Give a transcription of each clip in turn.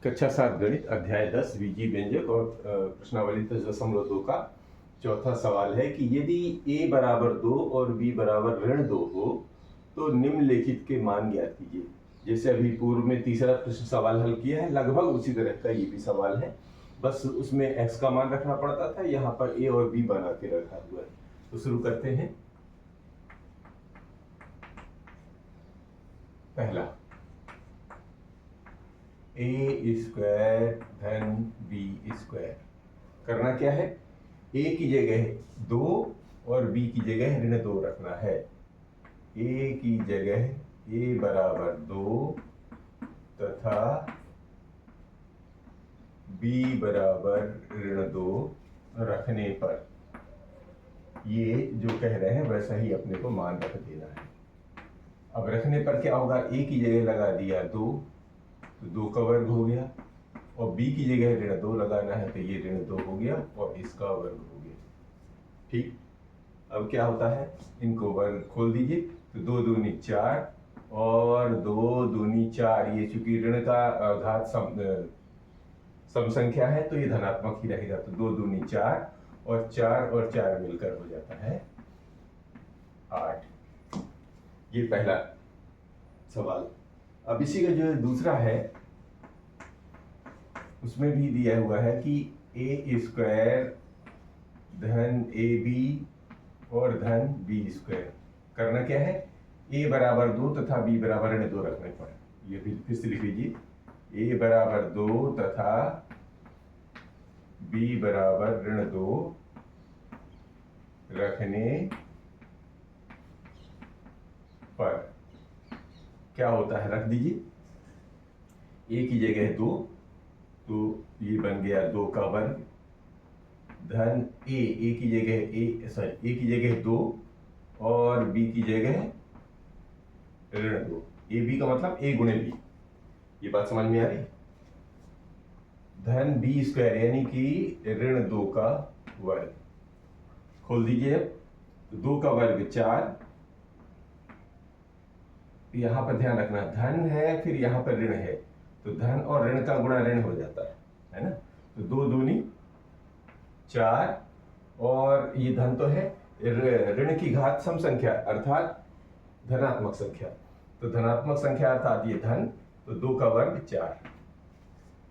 कक्षा 7 गणित अध्याय 10 बीजीय व्यंजक और प्रश्नावली 10.2 का चौथा सवाल है कि यदि a बराबर 2 और b बराबर ऋण 2 हो तो निम्नलिखित के मान ज्ञात कीजिए। जैसे अभी पूर्व में तीसरा प्रश्न सवाल हल किया है, लगभग उसी तरह का ये भी सवाल है, बस उसमें x का मान रखना पड़ता था, यहाँ पर a और b बना के रखा हुआ है। तो शुरू करते हैं। पहला a स्क्वायर धन b स्क्वायर, करना क्या है, a की जगह 2 और b की जगह ऋण 2 रखना है। a की जगह a बराबर 2 तथा b बराबर ऋण 2 रखने पर ये जो कह रहे हैं वैसा ही अपने को मान रख देना है। अब रखने पर क्या होगा, a की जगह लगा दिया 2 तो 2 का वर्ग हो गया, और b की जगह ऋण 2 लगाना है तो ये ऋण 2 हो गया और इसका वर्ग हो गया। ठीक, अब क्या होता है, इनको वर्ग खोल दीजिए तो 2 दूनी 4 और 2 दूनी 4, ये चूंकि ऋण का घात सम संख्या है तो ये धनात्मक ही रहेगा, तो 2 दूनी 4 और 4 मिलकर हो जाता है 8। ये पहला सवाल। अब इसी का जो दूसरा है उसमें भी दिया हुआ है कि a स्क्वायर धन ab और धन b स्क्वायर, करना क्या है, a बराबर 2 तथा b बराबर ऋण 2 रखने पर, ये भी फिर से लिख लीजिए, a बराबर 2 तथा b बराबर ऋण 2 रखने पर क्या होता है, रख दीजिए। a की जगह 2 तो ये बन गया 2 का वर्ग धन a की जगह 2 और b की जगह ऋण 2। a b का मतलब a गुणे b, ये बात समझ में आ रही, धन b स्क्वायर यानी कि ऋण 2 का वर्ग, खोल दीजिए। अब तो 2 का वर्ग 4, यहाँ पर ध्यान रखना धन है फिर यहाँ पर ऋण है तो धन और ऋण का गुणा ऋण हो जाता है ना, तो 2 दूनी 4 और ये धन तो है, ऋण की घात सम संख्या अर्थात धनात्मक संख्या, तो धनात्मक संख्या अर्थात ये धन, तो 2 का वर्ग 4।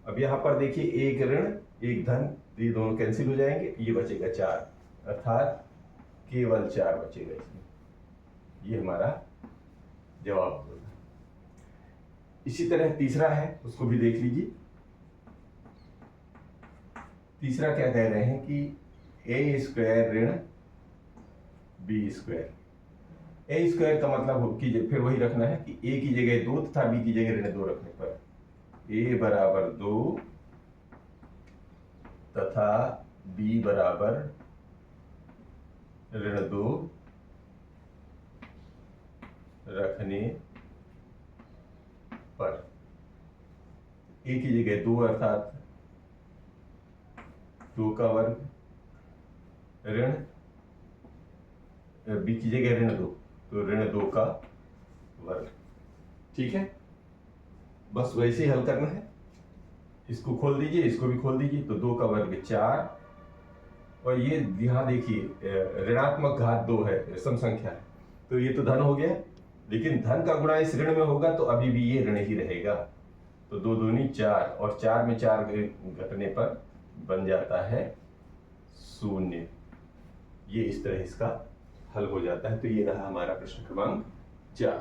अब यहाँ पर देखिए एक ऋण एक धन, ये दोनों कैंसिल हो जाएंगे, ये बचेगा 4 अर्थात केवल 4 बचेगा इसमें, ये हमारा जवाब होगा। इसी तरह तीसरा है, उसको भी देख लीजिए। तीसरा क्या कह रहे हैं कि a स्क्वायर ऋण b स्क्वायर, a स्क्वायर का मतलब कीजिए फिर वही रखना है कि a की जगह 2 तथा b की जगह ऋण 2 रखने पर a बराबर 2 तथा b बराबर ऋण 2 रखने पर a की जगह 2 अर्थात 2 का वर्ग ऋण b की जगह ऋण 2 तो ऋण 2 का वर्ग। ठीक है, बस वैसे ही हल करना है, इसको खोल दीजिए इसको भी खोल दीजिए, तो 2 का वर्ग 4 और ये यहाँ देखिए ऋणात्मक घात 2 है, सम संख्या है, तो ये तो धन हो गया, लेकिन धन का गुणा इस ऋण में होगा तो अभी भी ये ऋण ही रहेगा, तो 2 दूनी 4 और 4 में 4 घटने पर बन जाता है 0। ये इस तरह इसका हल हो जाता है। तो ये रहा हमारा प्रश्न क्रमांक 4।